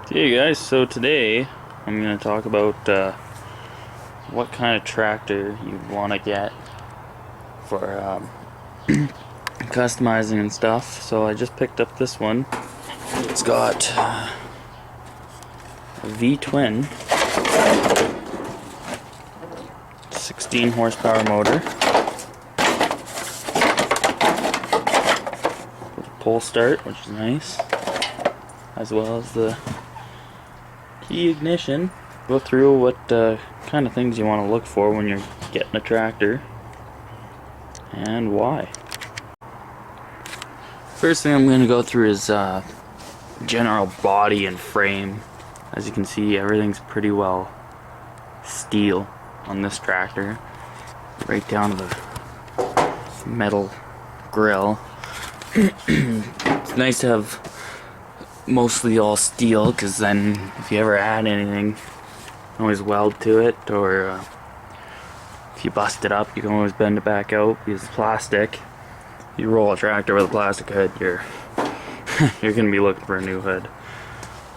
Okay guys, so today I'm going to talk about what kind of tractor you'd want to get for customizing and stuff. So I just picked up this one. It's got a V-twin 16 horsepower motor with a pull start, which is nice, as well as the key ignition. Go through what kind of things you want to look for when you're getting a tractor and why. First thing I'm going to go through is general body and frame. As you can see, everything's pretty well steel on this tractor, right down to the metal grill. It's nice to have mostly all steel, because then if you ever add anything, you can always weld to it, or if you bust it up, you can always bend it back out. Because it's plastic, you roll a tractor with a plastic hood, you're gonna be looking for a new hood,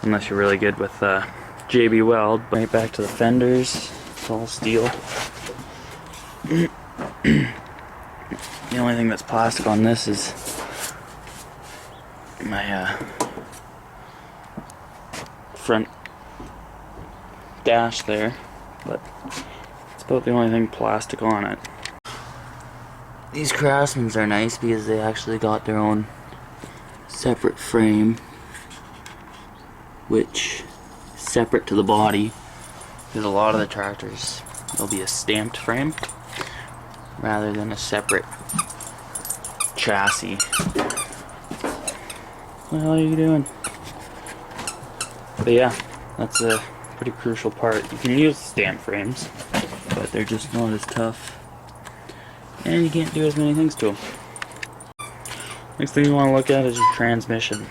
unless you're really good with JB Weld. Right back to the fenders, it's all steel. The only thing that's plastic on this is my front dash there, but it's about the only thing plastic on it. These Craftsmans are nice because they actually got their own separate frame, which is separate to the body, because a lot of the tractors there'll be a stamped frame rather than a separate chassis. What the hell are you doing? But yeah, that's a pretty crucial part. You can use stamp frames, but they're just not as tough, and you can't do as many things to them. Next thing you want to look at is your transmission.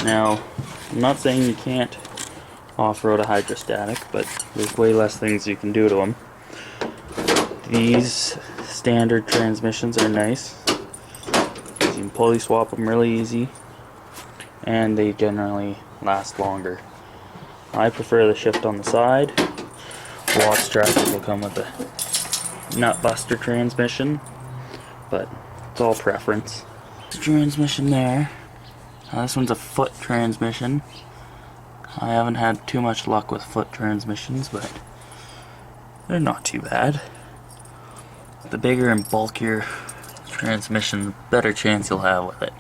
Now, I'm not saying you can't off-road a hydrostatic, but there's way less things you can do to them. These standard transmissions are nice. You can pulley swap them really easy, and they generally last longer. I prefer the shift on the side. Lots of tractors will come with a nut buster transmission, but it's all preference. Transmission there. This one's a foot transmission. I haven't had too much luck with foot transmissions, but they're not too bad. The bigger and bulkier transmission, the better chance you'll have with it.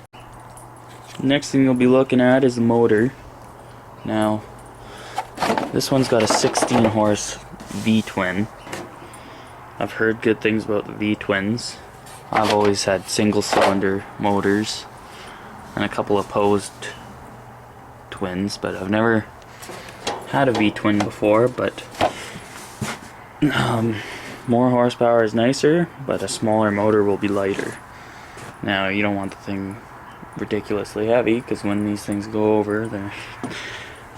Next thing you'll be looking at is the motor. Now, this one's got a 16 horse V-twin. I've heard good things about the V-twins. I've always had single cylinder motors and a couple opposed twins, but I've never had a V-twin before. But more horsepower is nicer, but a smaller motor will be lighter. Now, you don't want the thing ridiculously heavy, because when these things go over, they're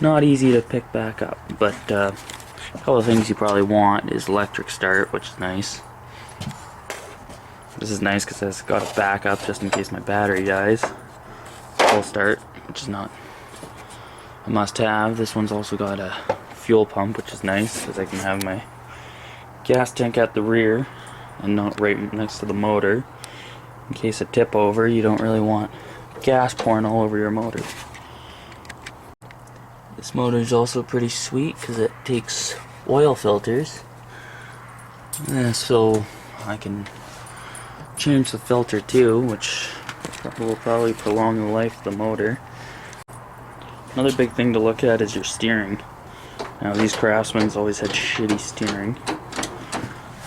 not easy to pick back up. But a couple of things you probably want is electric start, which is nice. This is nice because it's got a backup just in case my battery dies. Full start, which is not a must-have. This one's also got a fuel pump, which is nice because I can have my gas tank at the rear and not right next to the motor. In case of tip over, you don't really want gas pouring all over your motor. This motor is also pretty sweet because it takes oil filters, so I can change the filter too, which will probably prolong the life of the motor. Another big thing to look at is your steering. Now, these Craftsmans always had shitty steering.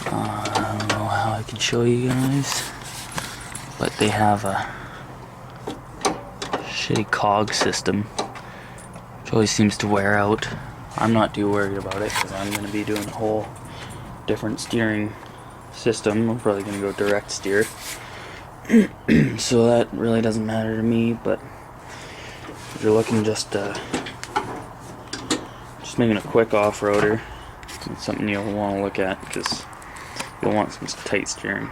I don't know how I can show you guys, but they have a shitty cog system, which always seems to wear out. I'm not too worried about it because I'm going to be doing a whole different steering system. I'm probably going to go direct steer, so that really doesn't matter to me. But if you're looking just making a quick off-roader, it's something you'll want to look at because you'll want some tight steering.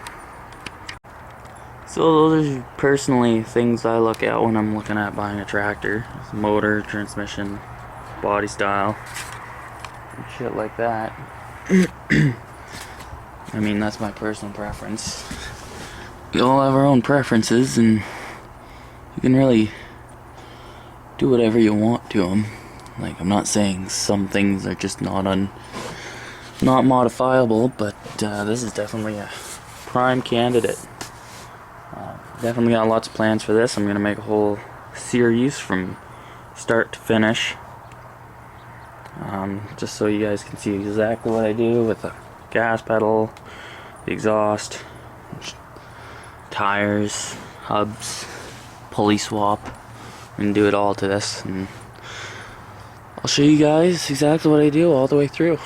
So those are personally things I look at when I'm looking at buying a tractor. Motor, transmission, body style, and shit like that. I mean, that's my personal preference. We all have our own preferences, and you can really do whatever you want to them. Like, I'm not saying some things are just not modifiable, but this is definitely a prime candidate. Definitely got lots of plans for this. I'm gonna make a whole series from start to finish, just so you guys can see exactly what I do with the gas pedal, the exhaust, tires, hubs, pulley swap. I'm gonna do it all to this, and I'll show you guys exactly what I do all the way through.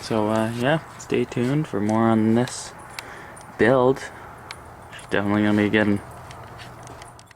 So yeah, stay tuned for more on this build. Definitely gonna be getting